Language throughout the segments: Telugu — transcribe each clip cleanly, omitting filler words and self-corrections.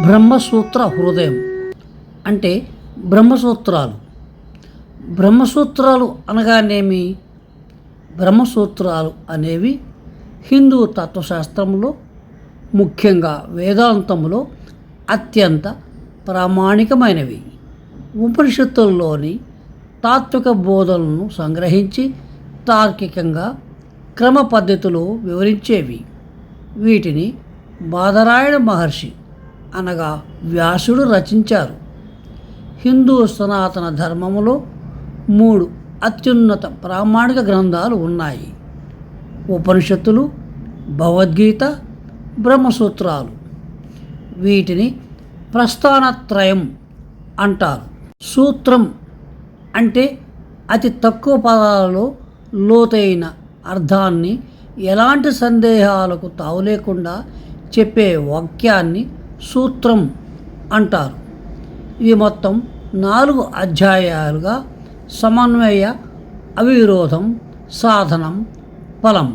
బ్రహ్మసూత్ర హృదయం అంటే బ్రహ్మసూత్రాలు. బ్రహ్మసూత్రాలు అనగానేమి? బ్రహ్మసూత్రాలు అనేవి హిందూ తత్వశాస్త్రంలో, ముఖ్యంగా వేదాంతంలో అత్యంత ప్రామాణికమైనవి. ఉపనిషత్తుల్లోని తాత్విక బోధనలను సంగ్రహించి తార్కికంగా క్రమ పద్ధతిలో వివరించేవి. వీటిని బాదరాయణ మహర్షి అనగా వ్యాసుడు రచించారు. హిందూ సనాతన ధర్మములో 3 అత్యున్నత ప్రామాణిక గ్రంథాలు ఉన్నాయి: ఉపనిషత్తులు, భగవద్గీత, బ్రహ్మసూత్రాలు. వీటిని ప్రస్థానత్రయం అంటారు. సూత్రం అంటే అతి తక్కువ పదాలలో లోతైన అర్థాన్ని ఎలాంటి సందేహాలకు తావు లేకుండా చెప్పే వాక్యాన్ని సూత్రం అంటారు. ఇవి మొత్తం 4 అధ్యాయాలుగా సమన్వయ, అవిరోధం, సాధనం, ఫలం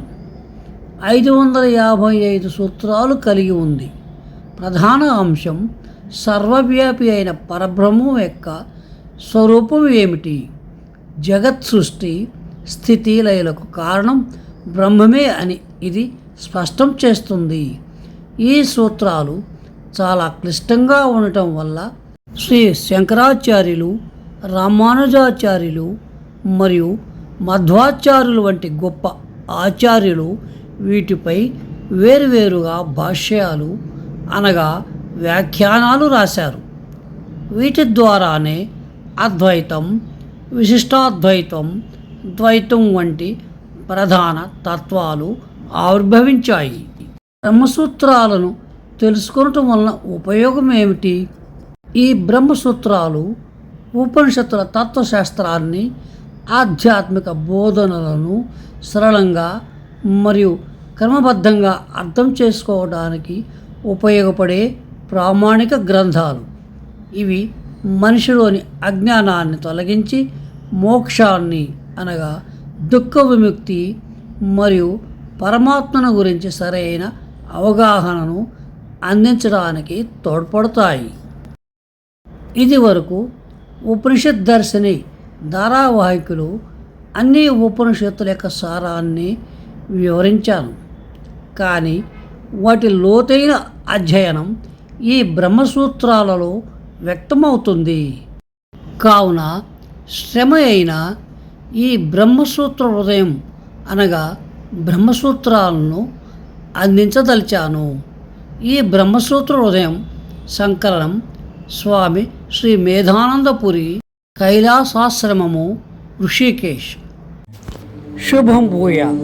555 సూత్రాలు కలిగి ఉంది. ప్రధాన అంశం సర్వవ్యాపి అయిన పరబ్రహ్మం యొక్క స్వరూపం ఏమిటి? జగత్ సృష్టి, స్థితి, లయలకు కారణం బ్రహ్మమే అని ఇది స్పష్టం చేస్తుంది. ఈ సూత్రాలు చాలా క్లిష్టంగా ఉండటం వల్ల శ్రీ శంకరాచార్యులు, రామానుజాచార్యులు మరియు మధ్వాచార్యులు వంటి గొప్ప ఆచార్యులు వీటిపై వేరువేరుగా భాష్యాలు అనగా వ్యాఖ్యానాలు రాశారు. వీటి ద్వారానే అద్వైతం, విశిష్టాద్వైతం, ద్వైతం వంటి ప్రధాన తత్వాలు ఆవిర్భవించాయి. బ్రహ్మసూత్రాలను తెలుసుకోవటం వలన ఉపయోగం ఏమిటి? ఈ బ్రహ్మసూత్రాలు ఉపనిషత్తుల తత్వశాస్త్రాన్ని, ఆధ్యాత్మిక బోధనలను సరళంగా మరియు క్రమబద్ధంగా అర్థం చేసుకోవడానికి ఉపయోగపడే ప్రామాణిక గ్రంథాలు. ఇవి మనిషిలోని అజ్ఞానాన్ని తొలగించి మోక్షాన్ని అనగా దుఃఖ విముక్తి మరియు పరమాత్మను గురించి సరైన అవగాహనను అందించడానికి తోడ్పడతాయి. ఇది వరకు ఉపనిషత్ దర్శిని ధారావాహికలు అన్ని ఉపనిషత్తుల యొక్క సారాన్ని వివరించాను. కానీ వాటి లోతైన అధ్యయనం ఈ బ్రహ్మసూత్రాలలో వ్యక్తమవుతుంది. కావున శ్రమ అయిన ఈ బ్రహ్మసూత్ర హృదయం అనగా బ్రహ్మసూత్రాలను అందించదలిచాను. ఈ బ్రహ్మసూత్ర హృదయం సంకలనం స్వామి శ్రీ మేధానందపురి, కైలాసాశ్రమము, ఋషికేశ్. శుభం భూయాత్.